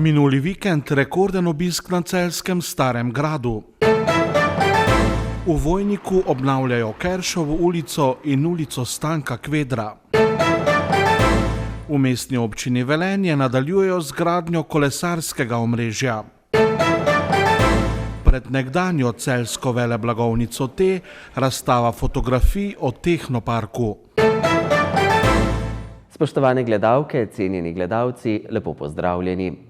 Minuli vikend rekorden obisk na celjskem Starem gradu. V Vojniku obnavljajo Keršovo ulico in ulico Stanka Kvedra. V mestni občini Velenje nadaljujejo z gradnjo kolesarskega omrežja. Pred nekdanjo celjsko veleblagovnico T razstava fotografij o Tehnoparku. Spoštovane gledalke, cenjeni gledalci, lepo pozdravljeni.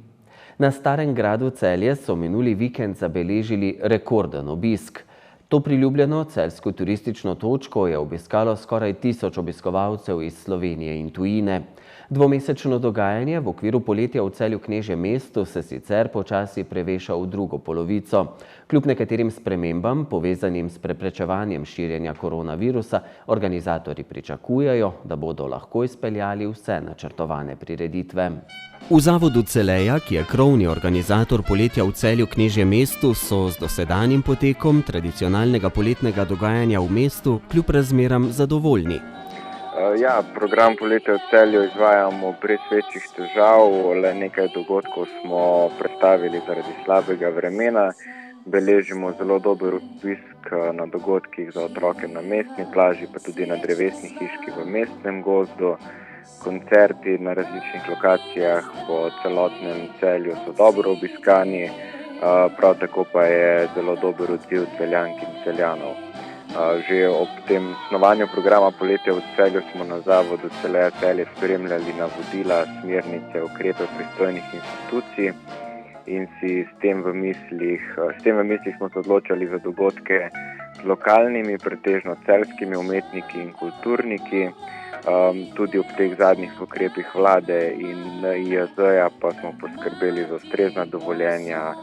Na Starem gradu Celje so minuli vikend zabeležili rekorden obisk. To priljubljeno celjsko turistično točko je obiskalo skoraj 1000 obiskovalcev iz Slovenije in tujine. Dvomesečno dogajanje v okviru poletja v Celju Knežjem mestu se sicer počasi preveša v drugo polovico. Kljub nekaterim spremembam, povezanim s preprečevanjem širjenja koronavirusa, organizatorji pričakujejo, da bodo lahko izpeljali vse načrtovane prireditve. V Zavodu Celeja, ki je krovni organizator poletja v Celju Knežjem mestu, so z dosedanjim potekom tradicionalnega poletnega dogajanja v mestu kljub razmeram zadovoljni. Program poletja v Celju izvajamo brez večjih težav, le nekaj dogodkov smo prestavili zaradi slabega vremena. Beležimo zelo dober obisk na dogodkih za otroke na mestni plaži, pa tudi na drevesni hiški v mestnem gozdu. Koncerti na različnih lokacijah po celotnem Celju so dobro obiskani, prav tako pa je zelo dober odziv Celjank in Celjanov. Že ob tem snovanju programa poletja v Celju smo na Zavodu Celeja Celje spremljali navodila, smernice, ukrepe pristojnih institucij in si s tem v mislih smo se odločali za dogodke z lokalnimi, pretežno celjskimi umetniki in kulturniki. Tudi ob teh zadnjih ukrepih vlade in IAZ-ja pa smo poskrbeli za ustrezna dovoljenja,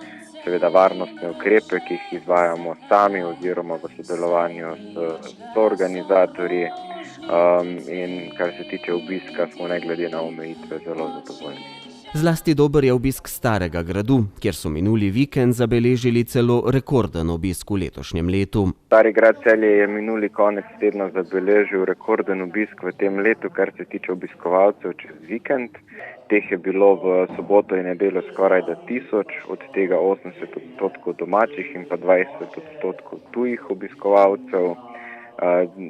seveda varnostne ukrepe, ki jih izvajamo sami oziroma v sodelovanju s organizatorji. In kar se tiče obiska, smo ne glede na omejitve zelo zadovoljni. Zlasti dober je obisk Starega gradu, kjer so minuli vikend zabeležili celo rekorden obisk v letošnjem letu. Stari grad Celje je minuli konec tedna zabeležil rekorden obisk v tem letu, kar se tiče obiskovalcev čez vikend. Teh je bilo v soboto in nedeljo skoraj 1000, od tega 80% domačih in pa 20% tujih obiskovalcev.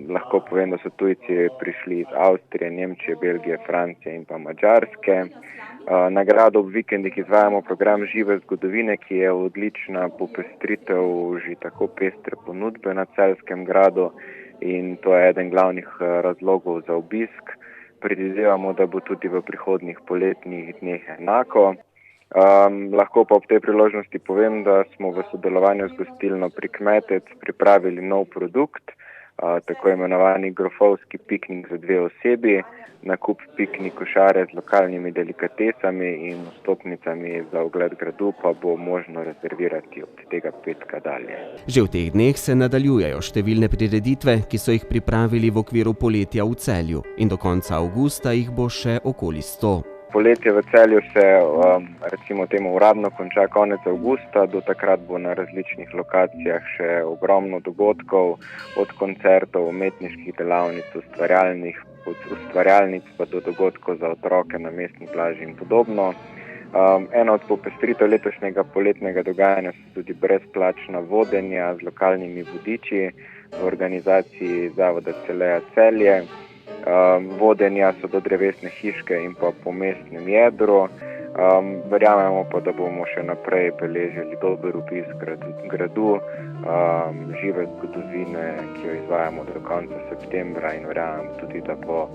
Lahko povem, da so tujci prišli iz Avstrije, Nemčije, Belgije, Francije in pa Madžarske. Na gradu ob vikendih izvajamo program Žive zgodovine, ki je odlična popestritev že tako pestre ponudbe na Celjskem gradu in to je eden glavnih razlogov za obisk. Predvidevamo, da bo tudi v prihodnjih poletnih dneh enako. Lahko pa ob tej priložnosti povem, da smo v sodelovanju z gostilno Prikmetec pripravili nov produkt, tako imenovani grofovski piknik za 2 osebi. Nakup piknik košare z lokalnimi delikatesami in vstopnicami za ogled gradu pa bo možno rezervirati od tega petka dalje. Že v teh dneh se nadaljujejo številne prireditve, ki so jih pripravili v okviru poletja v Celju in do konca avgusta jih bo še okoli 100. Poletje v Celju se recimo temu uradno konča konec avgusta, do takrat bo na različnih lokacijah še ogromno dogodkov, od koncertov, umetniških delavnic, ustvarjalnic pa do dogodkov za otroke na mestni plaži in podobno. Ena od popestritev letošnjega poletnega dogajanja so tudi brezplačna vodenja z lokalnimi vodiči v organizaciji Zavoda Celeja Celje. Vodenja so do drevesne hiške in pa po mestnem jedru. Verjamemo pa, da bomo še naprej beležili dober obisk gradu, Žive zgodovine, ki jo izvajamo do konca septembra in verjamemo tudi, da bo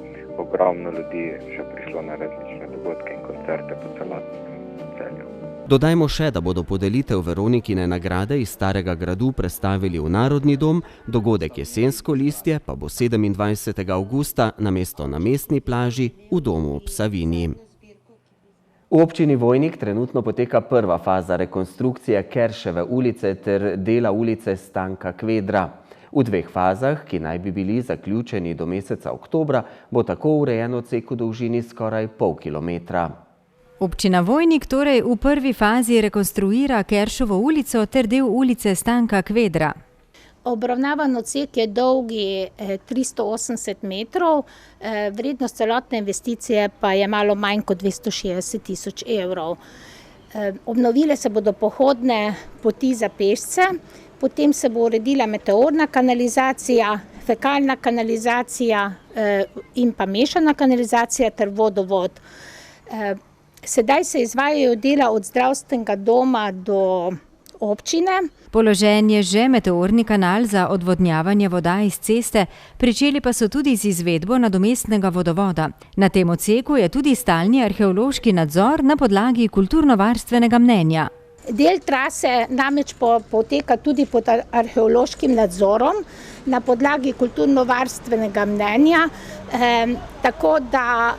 ogromno ljudi še prišlo na različne dogodke in koncerte po celotnem Celju. Dodajmo še, da bodo podelitev Veronikine nagrade iz Starega gradu prestavili v Narodni dom, dogodek Jesensko listje pa bo 27. avgusta namesto na mestni plaži v domu ob Savinji. V občini Vojnik trenutno poteka prva faza rekonstrukcije Kerševe ulice ter dela ulice Stanka Kvedra. V 2 fazah, ki naj bi bili zaključeni do meseca oktobra, bo tako urejen odsek v dolžini skoraj pol kilometra. Občina Vojnik torej v prvi fazi rekonstruira Keršovo ulico ter del ulice Stanka Kvedra. Obravnavan odsek je dolgi 380 metrov, vrednost celotne investicije pa je malo manj kot 260 000 evrov. Obnovile se bodo pohodne poti za pešce, potem se bo uredila meteorna kanalizacija, fekalna kanalizacija in pa mešana kanalizacija ter vodovod. Sedaj se izvajajo dela od zdravstvenega doma do občine. Položen je že meteorni kanal za odvodnjavanje voda iz ceste, pričeli pa so tudi z izvedbo nadomestnega vodovoda. Na tem odseku je tudi stalni arheološki nadzor na podlagi kulturnovarstvenega mnenja. Del trase namreč poteka tudi pod arheološkim nadzorom na podlagi kulturnovarstvenega mnenja, tako da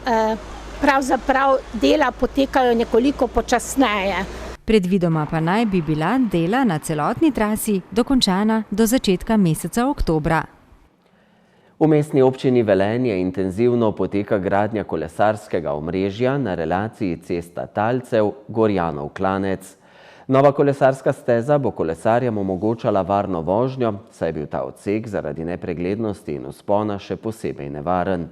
pravzaprav dela potekajo nekoliko počasneje. Predvidoma pa naj bi bila dela na celotni trasi dokončana do začetka meseca oktobra. V mestni občini Velenje intenzivno poteka gradnja kolesarskega omrežja na relaciji cesta Talcev-Gorjanov-Klanec. Nova kolesarska steza bo kolesarjem omogočala varno vožnjo, saj je bil ta odsek zaradi nepreglednosti in vzpona še posebej nevaren.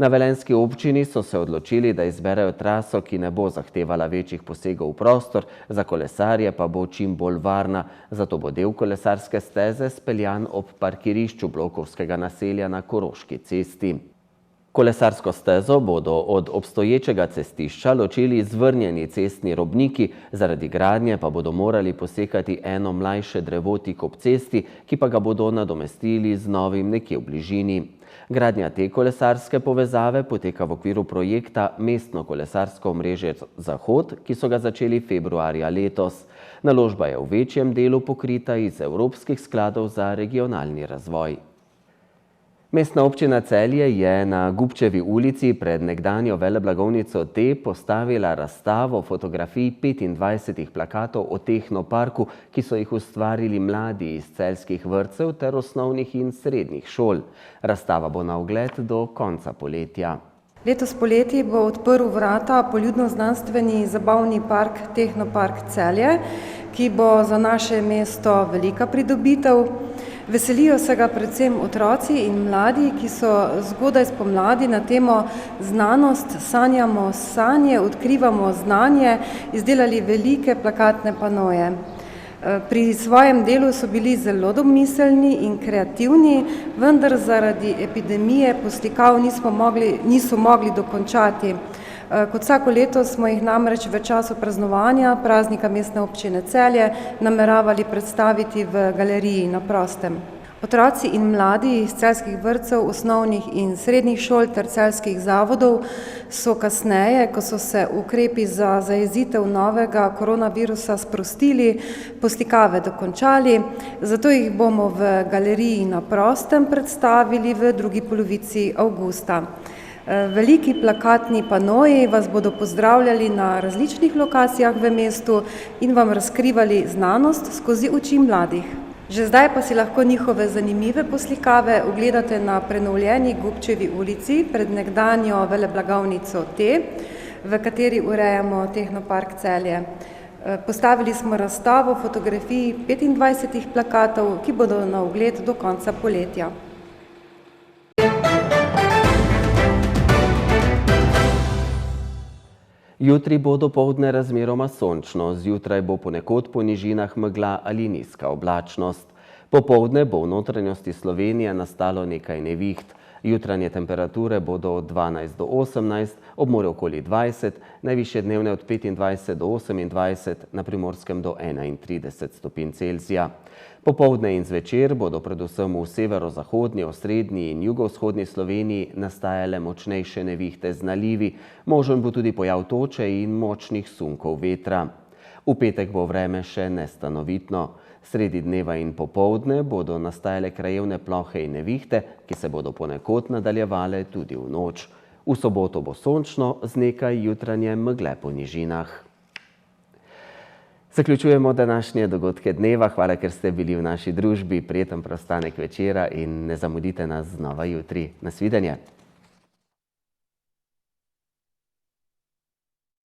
Na velenjski občini so se odločili, da izberejo traso, ki ne bo zahtevala večjih posegov v prostor, za kolesarje pa bo čim bolj varna, zato bo del kolesarske steze speljan ob parkirišču blokovskega naselja na Koroški cesti. Kolesarsko stezo bodo od obstoječega cestišča ločili zvrnjeni cestni robniki, zaradi gradnje pa bodo morali posekati eno mlajše drevo tik ob cesti, ki pa ga bodo nadomestili z novim nekje v bližini. Gradnja te kolesarske povezave poteka v okviru projekta Mestno kolesarsko omrežje Zahod, ki so ga začeli februarja letos. Naložba je v večjem delu pokrita iz evropskih skladov za regionalni razvoj. Mestna občina Celje je na Gubčevi ulici pred nekdanjo veleblagovnico T postavila razstavo fotografij 25 plakatov o tehnoparku, ki so jih ustvarili mladi iz celjskih vrtcev ter osnovnih in srednjih šol. Razstava bo na ogled do konca poletja. Letos poleti bo odprl vrata poljudno-znanstveni zabavni park Tehnopark Celje, ki bo za naše mesto velika pridobitev. Veselijo se ga predvsem otroci in mladi, ki so zgodaj spomladi na temo Znanost, sanjamo sanje, odkrivamo znanje, izdelali velike plakatne panoje. Pri svojem delu so bili zelo domiselni in kreativni, vendar zaradi epidemije poslikav niso mogli dokončati. Kot vsako leto smo jih namreč v času praznovanja praznika Mestne občine Celje nameravali predstaviti v galeriji na prostem. Otroci in mladi iz celjskih vrtcev, osnovnih in srednjih šol ter celjskih zavodov so kasneje, ko so se ukrepi za zajezitev novega koronavirusa sprostili, poslikave dokončali, zato jih bomo v galeriji na prostem predstavili v drugi polovici avgusta. Veliki plakatni panoji vas bodo pozdravljali na različnih lokacijah v mestu in vam razkrivali znanost skozi oči mladih. Že zdaj pa si lahko njihove zanimive poslikave ogledate na prenovljeni Gubčevi ulici pred nekdanjo veleblagovnico T, v kateri urejamo Tehnopark Celje. Postavili smo razstavo fotografij 25 plakatov, ki bodo na ogled do konca poletja. Jutri bo dopoldne razmeroma sončno, zjutraj bo ponekod po nižinah megla ali nizka oblačnost. Popoldne bo v notranjosti Slovenije nastalo nekaj neviht. Jutranje temperature bodo od 12 do 18, ob morju okoli 20, najvišje dnevne od 25 do 28, na Primorskem do 31 stopinj Celzija. Popoldne in zvečer bodo predvsem v severozahodni, osrednji in jugovzhodni Sloveniji nastajale močnejše nevihte z nalivi, možen bo tudi pojav toče in močnih sunkov vetra. V petek bo vreme še nestanovitno. Sredi dneva in popoldne bodo nastajale krajevne plohe in nevihte, ki se bodo ponekod nadaljevale tudi v noč. V soboto bo sončno z nekaj jutranje megle po nižinah. Zaključujemo današnje dogodke dneva. Hvala, ker ste bili v naši družbi. Prijeten preostanek večera in ne zamudite nas znova jutri. Nasvidenje.